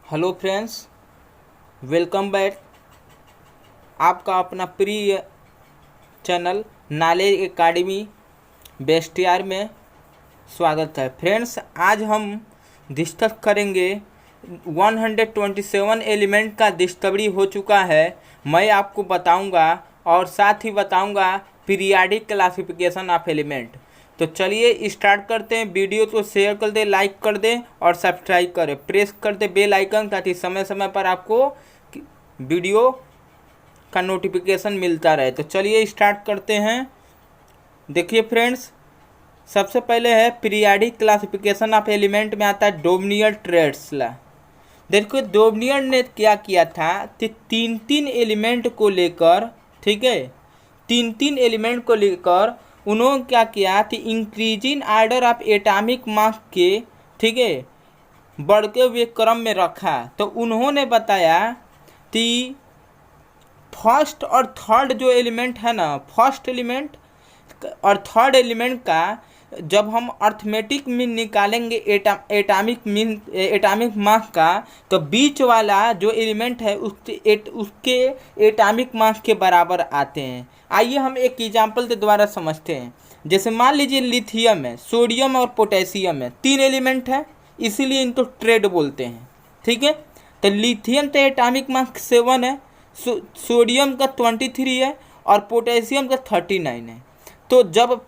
Hello friends, welcome back. आपका अपना प्रिय चैनल नॉलेज एकेडमी बेस्टियार में स्वागत है। फ्रेंड्स, आज हम डिस्कस करेंगे 127 एलिमेंट का डिस्कवरी हो चुका है। मैं आपको बताऊंगा और साथ ही बताऊंगा पीरियाडिक क्लासिफिकेशन ऑफ एलिमेंट। तो चलिए स्टार्ट करते हैं। वीडियो को शेयर कर दें, लाइक कर दें और सब्सक्राइब करें। प्रेस कर दें बेल आइकन ताकि समय समय पर आपको वीडियो का नोटिफिकेशन मिलता रहे। तो चलिए स्टार्ट करते हैं। देखिए फ्रेंड्स, सबसे पहले है पीरियाडिक क्लासिफिकेशन ऑफ एलिमेंट में आता है डोबनियर ट्रेड्स ला। देखो डोबनियर ने क्या किया था कि तीन तीन एलिमेंट को लेकर, ठीक है, तीन तीन एलिमेंट को लेकर उन्होंने क्या किया कि increasing order of atomic mass के, ठीक है, बढ़ते हुए क्रम में रखा। तो उन्होंने बताया कि फर्स्ट और थर्ड जो एलिमेंट है ना, फर्स्ट एलिमेंट और थर्ड एलिमेंट का जब हम अर्थमेटिक मीन निकालेंगे एटॉमिक मास का, तो बीच वाला जो एलिमेंट है उसके एटॉमिक मास के बराबर आते हैं। आइए हम एक एग्जांपल के द्वारा समझते हैं। जैसे मान लीजिए लिथियम है, सोडियम और पोटेशियम है, तीन एलिमेंट है, इसीलिए इनको ट्रेड बोलते हैं। ठीक है, तो लिथियम का एटॉमिक मास 7 है, सोडियम का 23 है और पोटेशियम का 39 है। तो जब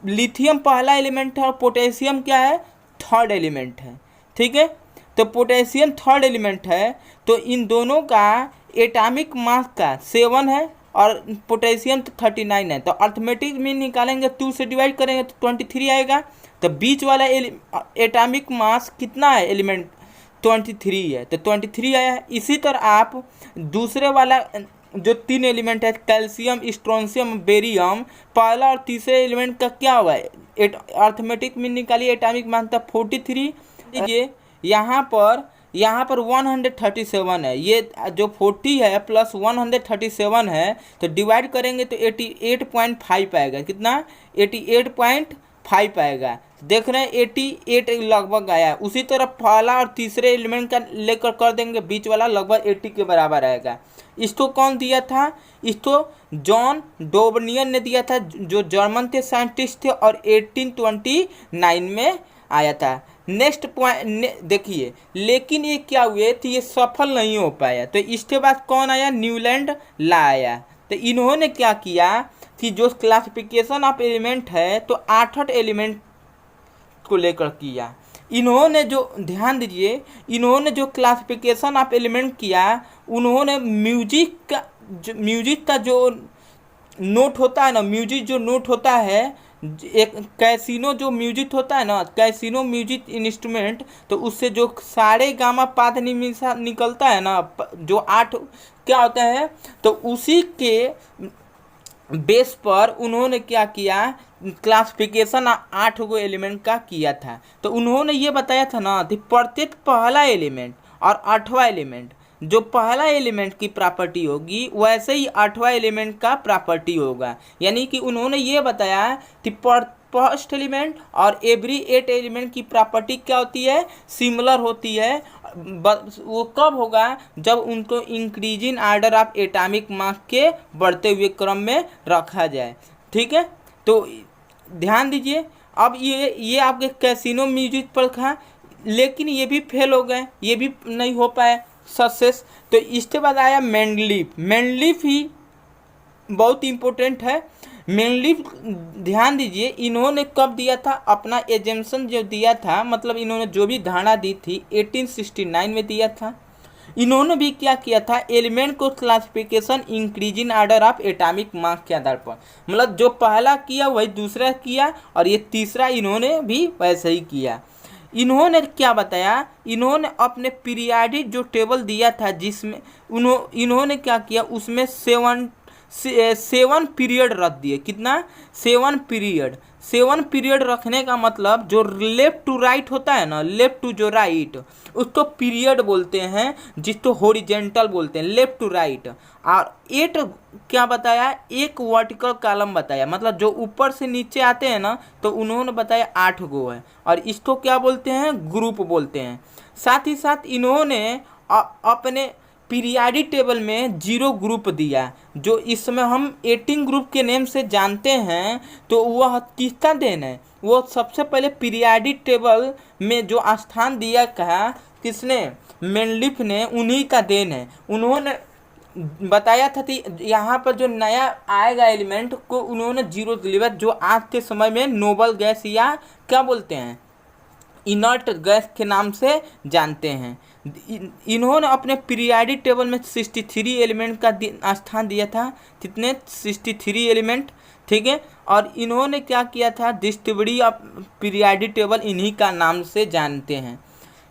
लिथियम पहला एलिमेंट है और पोटेशियम क्या है, थर्ड एलिमेंट है। ठीक है, तो पोटेशियम थर्ड एलिमेंट है, तो इन दोनों का एटॉमिक मास का 7 है और पोटेशियम 39 है। तो अर्थमेटिक मीन निकालेंगे, 2 से डिवाइड करेंगे तो 23 आएगा। तो बीच वाला एटॉमिक मास कितना है, एलिमेंट 23 है, तो 23 आया है। इसी तरह आप दूसरे वाला जो तीन एलिमेंट है, कैल्शियम, स्ट्रोंशियम, बेरियम, पहला और तीसरे एलिमेंट का क्या हुआ है, अर्थमेटिक मीन निकालिए, एटॉमिक मास था 43। लीजिए यहाँ पर 137 है, ये जो 40 है प्लस 137 है, तो डिवाइड करेंगे तो 88.5 आएगा। कितना, 88.5 आएगा। देख रहे हैं 88 लगभग आया। उसी तरह पहला और तीसरे एलिमेंट का लेकर कर देंगे, बीच वाला लगभग 80 के बराबर आएगा। इसको कौन दिया था, इसको जॉन डोबनियर ने दिया था, जो जर्मन थे, साइंटिस्ट थे, और 1829 में आया था। नेक्स्ट पॉइंट देखिए, लेकिन ये क्या हुए थी, ये सफल नहीं हो पाया। तो इसके बाद कौन आया, न्यूलैंड ला आया। तो इन्होंने क्या किया कि जो क्लासिफिकेशन ऑफ एलिमेंट है, तो 8 एलिमेंट को लेकर किया। इन्होंने जो, ध्यान दीजिए, इन्होंने जो क्लासिफिकेशन ऑफ एलिमेंट किया, उन्होंने म्यूजिक का जो नोट होता है ना, म्यूजिक जो नोट होता है, एक कैसीनो जो म्यूजिक होता है ना, कैसीनो म्यूजिक इंस्ट्रूमेंट, तो उससे जो सारे गामा पाद निकलता है ना, जो 8 क्या होता है, तो उसी के बेस पर उन्होंने क्या किया, क्लासिफिकेशन 8 गो एलिमेंट का किया था। तो उन्होंने ये बताया था ना कि प्रत्येक पहला एलिमेंट और 8वां एलिमेंट, जो पहला एलिमेंट की प्रॉपर्टी होगी वैसे ही 8वां एलिमेंट का प्रॉपर्टी होगा। यानी कि उन्होंने ये बताया कि फर्स्ट एलिमेंट और एवरी 8 एलिमेंट की प्रॉपर्टी क्या होती है, सिमिलर होती है। वो कब होगा, जब उनको increasing order of atomic mass के बढ़ते हुए क्रम में रखा जाए। ठीक है, तो ध्यान दीजिए। अब ये आपके कैसीनो म्यूजिक पर था, लेकिन ये भी फेल हो गए, ये भी नहीं हो पाए सक्सेस। तो इसके बाद आया मेंडलीफ। मेंडलीफ ही बहुत इम्पोर्टेंट है। मेंडलीफ, ध्यान दीजिए, इन्होंने कब दिया था, अपना एजम्पशन जो दिया था, मतलब इन्होंने जो भी धारणा दी थी 1869 में दिया था। इन्होंने भी क्या किया था, एलिमेंट को classification increasing order of atomic mass के आधार पर, मतलब जो पहला किया वही दूसरा किया, और ये तीसरा इन्होंने भी वैसे ही किया। इन्होंने क्या बताया, इन्होंने अपने पीरियाडिक जो टेबल दिया था, जिसमें इन्होंने क्या किया, उसमें सेवन पीरियड रख दिए। कितना? 7 पीरियड। 7 पीरियड रखने का मतलब जो लेफ्ट टू राइट होता है ना, लेफ्ट टू जो राइट, उसको पीरियड बोलते हैं, जिसको हॉरिजेंटल बोलते हैं, लेफ्ट टू राइट। और 8 क्या बताया? एक वर्टिकल कॉलम बताया, मतलब जो ऊपर से नीचे आते हैं ना, तो उन्होंने बताया 8 गो है, और इसको क्या बोलते हैं? ग्रुप बोलते हैं। साथ ही साथ इन्होंने अपने पीरियाडिक टेबल में 0 ग्रुप दिया, जो इस समय हम 18 ग्रुप के नेम से जानते हैं। तो वह किसका देन है? वो सबसे पहले पीरियाडिक टेबल में जो स्थान दिया था, किसने? मेंडलीफ ने, उन्हीं का देन है। उन्होंने बताया था कि यहाँ पर जो नया आएगा एलिमेंट को उन्होंने 0 दिया, जो आज के समय में नोबल गैस या क्या बोलते हैं, इनर्ट गैस के नाम से जानते हैं। इन्होंने अपने पीरियाडिक टेबल में 63 एलिमेंट का स्थान दिया था। कितने? 63 एलिमेंट, ठीक है। और इन्होंने क्या किया था? डिस्ट्रीब्यूटिव ऑफ पीरियाडिक टेबल इन्हीं का नाम से जानते हैं।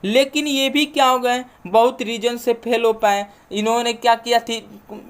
लेकिन ये भी क्या हो गए, बहुत रीजन से फेल हो पाए। इन्होंने क्या किया थी?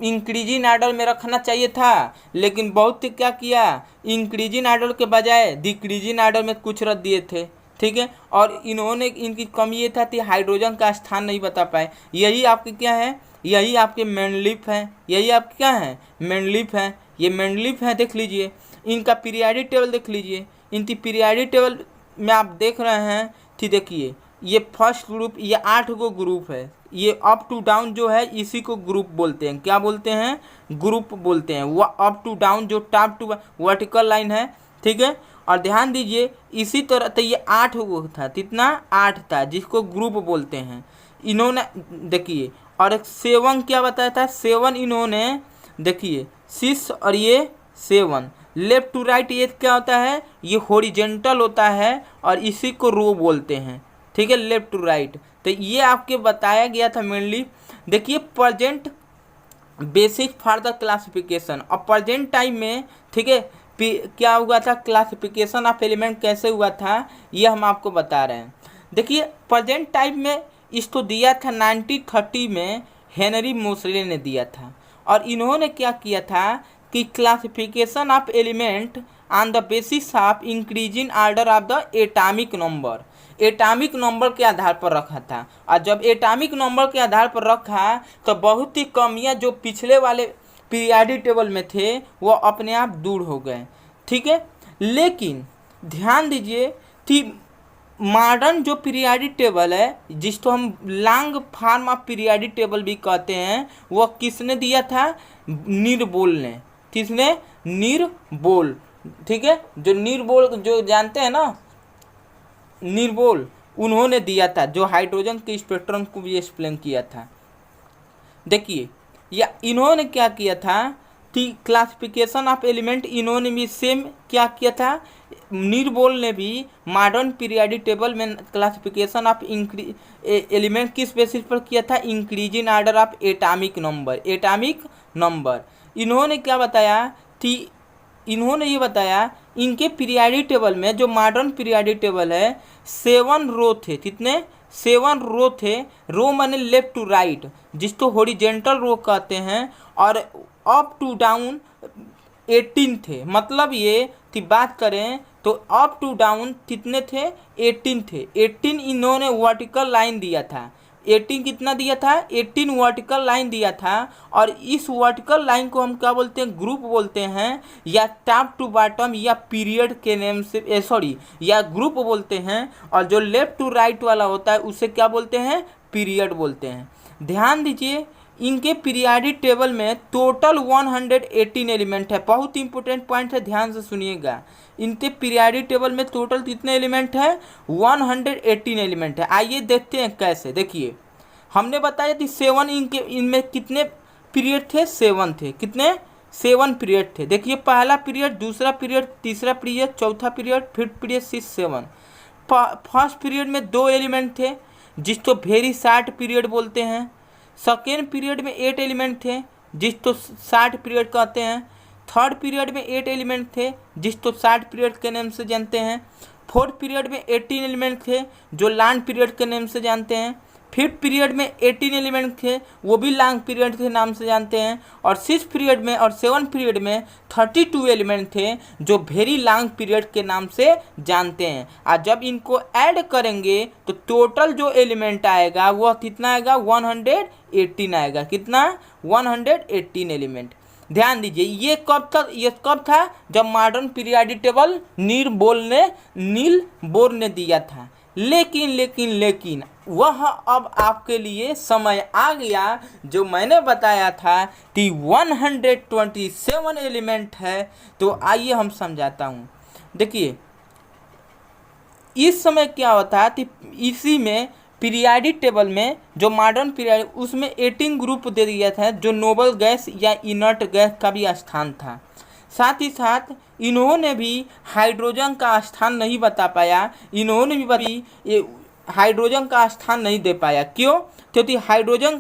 इंक्रीजिंग आर्डर में रखना चाहिए था, लेकिन बहुत क्या किया? इंक्रीजिंग आर्डर के बजाय डिक्रीजिंग आर्डर में कुछ रख दिए थे, ठीक है। और इन्होंने, इनकी कमी ये था कि हाइड्रोजन का स्थान नहीं बता पाए। यही आपके क्या है? यही आपके मेंडलीफ हैं। यही आपके क्या है? मेंडलीफ हैं। ये मेंडलीफ हैं, देख लीजिए। इनका पीरियाडिक टेबल देख लीजिए। इनकी पीरियाडिक टेबल में आप देख रहे हैं कि देखिए, ये फर्स्ट ग्रुप, ये 8 गो ग्रुप है। ये अप टू डाउन जो है, इसी को ग्रुप बोलते हैं। क्या बोलते हैं? ग्रुप बोलते हैं। वो अप टू डाउन जो टॉप टू वर्टिकल लाइन है, ठीक है। और ध्यान दीजिए, इसी तरह तो ये 8 गो था। कितना? 8 था, जिसको ग्रुप बोलते हैं। इन्होंने देखिए, और एक 7 क्या बताया था? 7 इन्होंने देखिए 6 और ये 7 लेफ्ट टू राइट, ये क्या होता है? ये हॉरिजेंटल होता है, और इसी को रो बोलते हैं, ठीक है, लेफ्ट टू राइट। तो ये आपके बताया गया था मेनली। देखिए, present basic for the classification. और प्रेजेंट टाइम में, ठीक है, क्या हुआ था? क्लासिफिकेशन ऑफ एलिमेंट कैसे हुआ था, ये हम आपको बता रहे हैं। देखिए, प्रेजेंट टाइम में इसको दिया था 1930 में हेनरी मोसले ने दिया था। और इन्होंने क्या किया था कि classification of element on the basis of increasing order of the atomic number, atomic number के आधार पर रखा था। और जब एटॉमिक नंबर के आधार पर रखा, तो बहुत ही कमियां जो पिछले वाले पीरियाडिक टेबल में थे, वो अपने आप दूर हो गए, ठीक है। लेकिन ध्यान दीजिए कि मॉडर्न जो पीरियाडिक टेबल है, जिसको हम long form of periodic table भी कहते हैं, वो किसने दिया था? नीरबोल ने। किसने? नीरबोल, ठीक है। जो नीरबोल जो जानते हैं ना, नीरबोल, उन्होंने दिया था, जो हाइड्रोजन के स्पेक्ट्रम को भी एक्सप्लेन किया था। देखिए, या इन्होंने क्या किया था कि क्लासिफिकेशन ऑफ एलिमेंट, इन्होंने भी सेम क्या किया था? नीरबोल ने भी मॉडर्न पीरियाडिक टेबल में क्लासिफिकेशन ऑफ एलिमेंट किस बेसिस पर किया था? Increasing order of atomic number, atomic number. इन्होंने क्या बताया कि इन्होंने ये बताया, इनके पीरियाडिक टेबल में, जो मॉडर्न पीरियाडिक टेबल है, 7 रो थे। कितने? 7 रो थे। रो माने लेफ्ट टू राइट, जिसको हॉरिजेंटल रो कहते हैं। और अप टू डाउन 18 थे। मतलब ये कि बात करें तो अप टू डाउन कितने थे? 18 थे। 18 इन्होंने वर्टिकल लाइन दिया था। 18 कितना दिया था? 18 वर्टिकल लाइन दिया था। और इस वर्टिकल लाइन को हम क्या बोलते हैं? ग्रुप बोलते हैं, या टॉप टू बॉटम या पीरियड के नेम से या ग्रुप बोलते हैं। और जो लेफ्ट टू राइट वाला होता है, उसे क्या बोलते हैं? पीरियड बोलते हैं। ध्यान दीजिए, इनके पीरियाडिक टेबल में टोटल 118 एलिमेंट है। बहुत इंपॉर्टेंट पॉइंट है, ध्यान से सुनिएगा। इनके पीरियाडिक टेबल में टोटल कितने एलिमेंट है? 118 एलिमेंट है। आइए देखते हैं कैसे। देखिए, हमने बताया कि 7 इनमें कितने पीरियड थे? 7 थे। कितने? 7 पीरियड थे। देखिए, पहला पीरियड, दूसरा पीरियड, तीसरा पीरियड, चौथा period, fifth period, 6, 7। First period में 2 एलिमेंट थे, जिसको वेरी शॉर्ट पीरियड बोलते हैं। सेकेंड पीरियड में 8 एलिमेंट थे, जिसको शॉर्ट पीरियड कहते हैं। थर्ड पीरियड में 8 एलिमेंट थे, जिसको शॉर्ट पीरियड के नाम से जानते हैं। फोर्थ पीरियड में 18 एलिमेंट थे, जो लॉन्ग पीरियड के नाम से जानते हैं। 5th पीरियड में 18 एलिमेंट थे, वो भी लॉन्ग पीरियड के नाम से जानते हैं। और 6th पीरियड में और 7th पीरियड में 32 एलिमेंट थे जो वेरी लॉन्ग पीरियड के नाम से जानते हैं। और जब इनको ऐड करेंगे तो टोटल जो एलिमेंट आएगा वह कितना आएगा, 118 आएगा। कितना, 118 एलिमेंट। ध्यान दीजिए, ये कब था, जब modern periodic table Niels Bohr ने दिया था। लेकिन वह अब आपके लिए समय आ गया जो मैंने बताया था कि 127 एलिमेंट है। तो आइए हम समझाता हूँ। देखिए इस समय क्या होता है कि इसी में पीरियोडिक टेबल में जो मॉडर्न पीरियड, उसमें 18 ग्रुप दे दिया था जो नोबल गैस या इनर्ट गैस का भी स्थान था। साथ ही साथ इन्होंने भी हाइड्रोजन का स्थान नहीं बता पाया, इन्होंने भी ये हाइड्रोजन का स्थान नहीं दे पाया। क्यों? क्योंकि हाइड्रोजन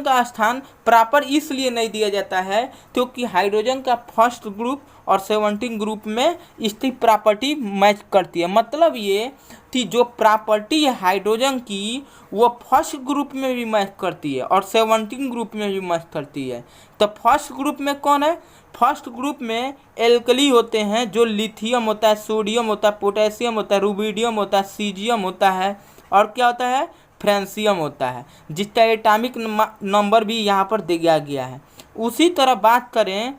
का स्थान प्रॉपर इसलिए नहीं दिया जाता है क्योंकि हाइड्रोजन का फर्स्ट ग्रुप और 17 ग्रुप में इसकी प्रॉपर्टी मैच करती है। मतलब ये कि जो प्रॉपर्टी है हाइड्रोजन की वो फर्स्ट ग्रुप में भी मैच करती है और 17 ग्रुप में भी मैच करती है। तो फर्स्ट ग्रुप में कौन है? फर्स्ट ग्रुप में एल्कली होते हैं जो लिथियम होता है, सोडियम होता है, पोटेशियम होता है, रुबिडियम होता है, सीजियम होता है और क्या होता है, फ्रांसियम होता है, जिसका एटॉमिक नंबर भी यहाँ पर दिया गया है। उसी तरह बात करें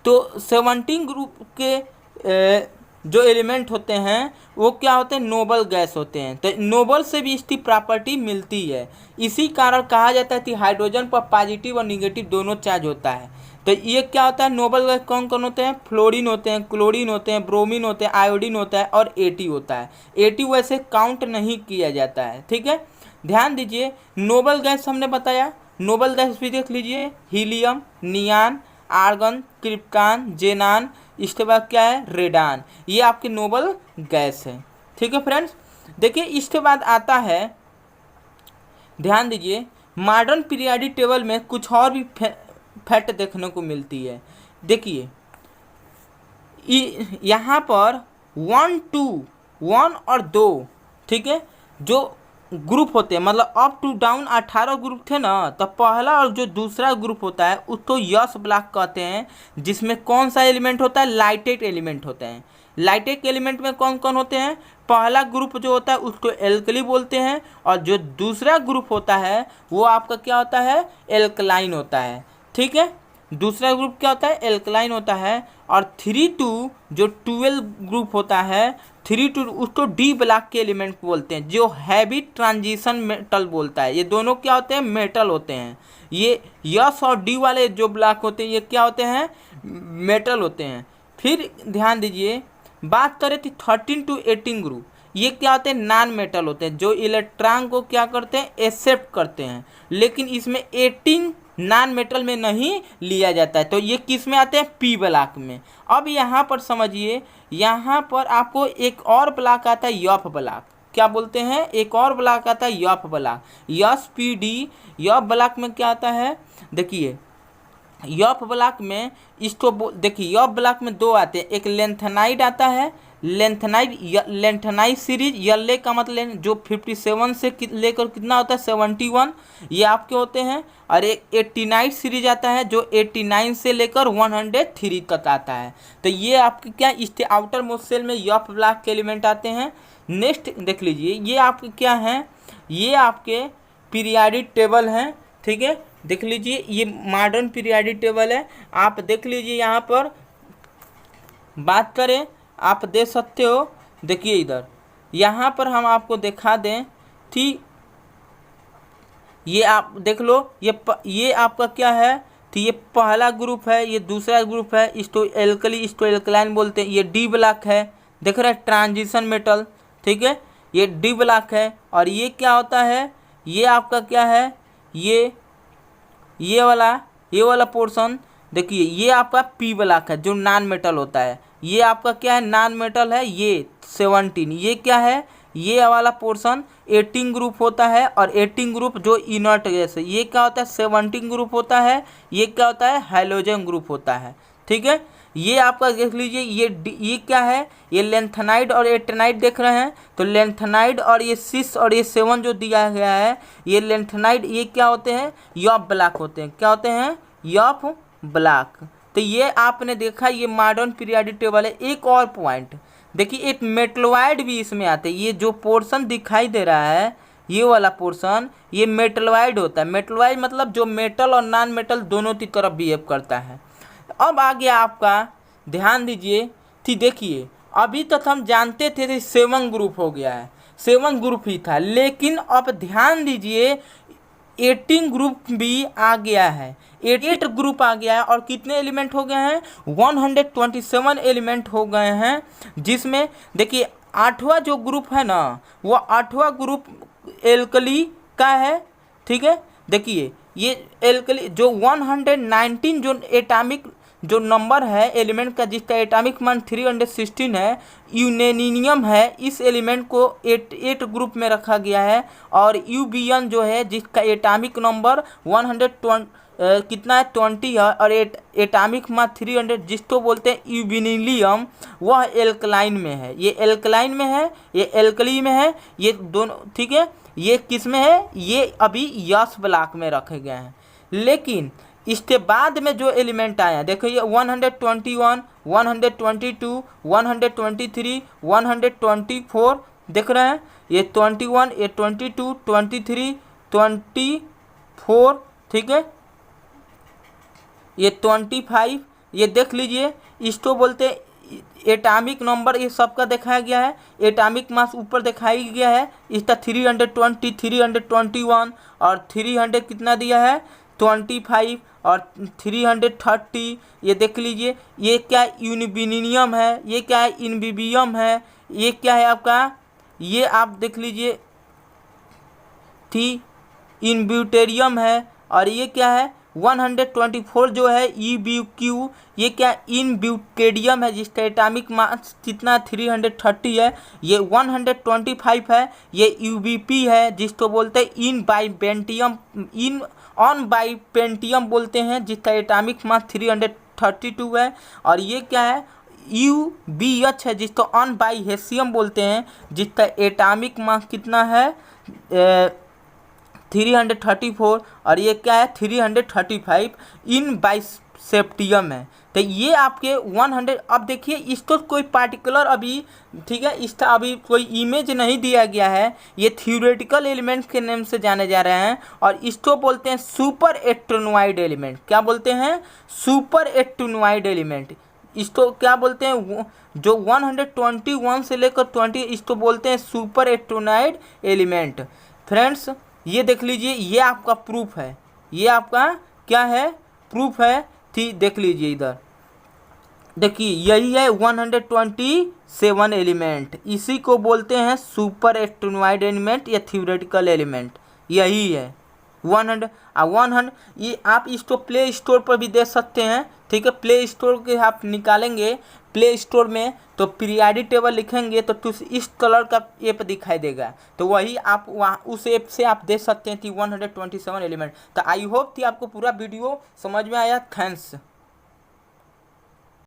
तो 17 ग्रुप के जो एलिमेंट होते हैं वो क्या होते हैं, नोबल गैस होते हैं। तो नोबल से भी इसकी प्रॉपर्टी मिलती है। इसी कारण कहा जाता है कि हाइड्रोजन पर पॉजिटिव और निगेटिव दोनों चार्ज होता है। तो ये क्या होता है, नोबल गैस कौन कौन होते हैं, फ्लोरीन होते हैं, क्लोरीन होते हैं, ब्रोमीन होते हैं, आयोडीन होता है और एटी होता है। एटी वैसे काउंट नहीं किया जाता है, ठीक है। ध्यान दीजिए, नोबल गैस हमने बताया, नोबल गैस भी देख लीजिए, हीलियम, नियान, आर्गन, क्रिप्टॉन, जेनान, इसके बाद क्या है, रेडान। ये आपकी नोबल गैस है, ठीक है फ्रेंड्स। देखिए इसके बाद आता है, ध्यान दीजिए, मॉडर्न पीरियोडिक टेबल में कुछ और भी फैक्ट देखने को मिलती है। देखिए यहाँ पर 1, 2, 1 और 2, ठीक है, जो ग्रुप होते हैं, मतलब अप टू डाउन 18 ग्रुप थे ना, तो पहला और जो दूसरा ग्रुप होता है उसको यस ब्लॉक कहते हैं, जिसमें कौन सा एलिमेंट होता है, लाइटेट एलिमेंट होते हैं। लाइटेट एलिमेंट में कौन कौन होते हैं, पहला ग्रुप जो होता है उसको एल्कली बोलते हैं और जो दूसरा ग्रुप होता है वो आपका क्या होता है, एल्कलाइन होता है, ठीक है। दूसरा ग्रुप क्या होता है, एल्कलाइन होता है। और 3, 2 जो 12 ग्रुप होता है, 3, 2 उसको डी ब्लॉक के एलिमेंट बोलते हैं, जो हैवी ट्रांजिशन मेटल बोलता है। ये दोनों क्या होते हैं, मेटल होते हैं। ये यस और डी वाले जो ब्लॉक होते हैं ये क्या होते हैं, मेटल होते हैं। फिर ध्यान दीजिए, बात करें तो 13 to 18 ग्रुप, ये क्या होते हैं, नॉन मेटल होते हैं, जो इलेक्ट्रॉन को क्या करते हैं, एक्सेप्ट करते हैं। लेकिन इसमें 18 नॉन मेटल में नहीं लिया जाता है, तो ये किस में आते हैं, पी ब्लॉक में। अब यहाँ पर समझिए, यहाँ पर आपको एक और ब्लॉक आता है, यफ ब्लॉक। क्या बोलते हैं, एक और ब्लॉक आता है F block, yes P D. F block में क्या आता है, देखिए यफ ब्लॉक में इसको देखिए, यफ ब्लॉक में 2 आते हैं, एक लेंथेनाइड आता है, लेंथेनाइड सीरीज, यल्ले का मतलब जो 57 से लेकर कितना होता है, 71, ये आपके होते हैं। और एक 89 सीरीज आता है जो 89 से लेकर 103 तक आता है। तो ये आपके क्या, इसके आउटर मोस्ट सेल में यफ ब्लॉक के एलिमेंट आते हैं। नेक्स्ट देख लीजिए, ये आपके क्या हैं, ये आपके पीरियोडिक टेबल हैं, ठीक है। देख लीजिए, ये मॉडर्न पीरियोडिक टेबल है। आप देख लीजिए, यहाँ पर बात करें, आप देख सकते हो। देखिए इधर, यहाँ पर हम आपको दिखा दें, ठीक, ये आप देख लो, ये आपका क्या है, तो ये पहला ग्रुप है, ये दूसरा ग्रुप है, इसको एल्कली, इसको एल्कलाइन बोलते हैं। ये डी ब्लॉक है, देख रहे हैं, ट्रांजिशन मेटल, ठीक है, ये डी ब्लॉक है। और ये क्या होता है, ये आपका क्या है, ये वाला पोर्शन, देखिए ये आपका पी ब्लॉक है जो नॉन मेटल होता है। ये आपका क्या है, नॉन मेटल है, ये 17। ये क्या है, ये वाला पोर्शन 18 ग्रुप होता है। और 18 ग्रुप जो इनर्ट गैस है, ये क्या होता है, 17 ग्रुप होता है। ये क्या होता है, हैलोजन ग्रुप होता है, ठीक है। ये आपका देख लीजिए, ये क्या है, ये लेंथेनाइड और एटेनाइड देख रहे हैं। तो लेंथेनाइड और ये 6 और ये 7 जो दिया गया है, ये लेंथेनाइड ये क्या होते हैं, यॉफ ब्लॉक होते हैं। क्या होते हैं, यॉफ ब्लॉक। तो ये आपने देखा, ये मॉडर्न पीरियोडिक टेबल है। एक और पॉइंट देखिए, एक मेटलॉइड भी इसमें आते हैं। ये जो पोर्शन दिखाई दे रहा है, ये वाला पोर्शन, ये मेटलॉइड होता है। मेटलॉइड मतलब जो मेटल और नॉन मेटल दोनों की तरफ बिहेव करता है। अब आ गया आपका, ध्यान दीजिए, ठीक देखिए, अभी तक हम जानते थे 7 ग्रुप हो गया है, 7 ग्रुप ही था, लेकिन अब ध्यान दीजिए 18 ग्रुप भी आ गया है, 8 ग्रुप आ गया है। और कितने एलिमेंट हो गए हैं, 127 एलिमेंट हो गए हैं। जिसमें देखिए 8वां जो ग्रुप है ना, वो 8वां ग्रुप एल्कली का है, ठीक है। देखिए ये एल्कली जो 119 जो एटॉमिक जो नंबर है एलिमेंट का, जिसका एटॉमिक मान 316 है, यूरेनियम है। इस एलिमेंट को 8 ग्रुप में रखा गया है। और यूबियन जो है, जिसका एटॉमिक नंबर 120 कितना है, 20 है, और एटॉमिक मान 300, जिसको बोलते हैं यूबिनिलियम, वह एल्कलाइन में है। ये एल्कलाइन में है, ये एल्कली में है, ये दोनों, ठीक है। ये किस में है, ये अभी यस ब्लॉक में रखे गए हैं। लेकिन इसके बाद में जो एलिमेंट आए हैं, देखो ये 121, 122, 123, 124 देख रहे हैं। ये 21, ये 22, 23, 24, ठीक है, ये 25, ये देख लीजिए। इसको बोलते हैं एटॉमिक नंबर, ये सबका दिखाया गया है। एटॉमिक मास ऊपर दिखाई गया है। इसका 320, 321 और 300 कितना दिया है, 25 और 330। ये देख लीजिए, ये क्या यूनिबिनियम है, ये क्या है, इनबिबियम है, ये क्या है आपका, ये आप देख लीजिए थी इनब्यूटेरियम है। और ये क्या है, 124 जो है EBQ, ये क्या इनब्यूटेरियम है, जिसका एटॉमिक मास कितना 330 है। ये 125 है, ये UBP है, जिसको बोलते हैं इन बाइपेंटियम, इन ऑन बाइपेंटियम बोलते हैं, जिसका एटॉमिक मास 332 है। और ये क्या है, UBH है, जिसको ऑन बाइहेसियम बोलते हैं, जिसका एटॉमिक मास कितना है 334। और ये क्या है, 335 इन बाइसेप्टियम है। तो ये आपके 100। अब देखिए इसको कोई पार्टिकुलर अभी, ठीक है, इसका अभी कोई इमेज नहीं दिया गया है। ये थ्योरेटिकल एलिमेंट के नेम से जाने जा रहे हैं। और इसको बोलते हैं सुपर एटोनॉइड एलिमेंट। क्या बोलते हैं, सुपर एटोनॉइड एलिमेंट। इसको क्या बोलते हैं, जो 121 से लेकर 20, इसको बोलते हैं सुपर एटोनॉइड एलिमेंट। फ्रेंड्स ये देख लीजिए, ये आपका प्रूफ है, ये आपका क्या है, प्रूफ है। ठीक, देख लीजिए इधर, देखिए यही है 127 एलिमेंट। इसी को बोलते हैं सुपर एटोनॉइड एलिमेंट या थ्योरेटिकल एलिमेंट, यही है 100। ये आप इसको प्ले स्टोर पर भी देख सकते हैं, ठीक है। प्ले स्टोर के आप निकालेंगे प्ले स्टोर में, तो पीरियोडिक टेबल लिखेंगे तो इस कलर का ऐप दिखाई देगा। तो वही आप वहाँ उस ऐप से आप देख सकते हैं कि 127 एलिमेंट। तो आई होप कि आपको पूरा वीडियो समझ में आया। थैंक्स।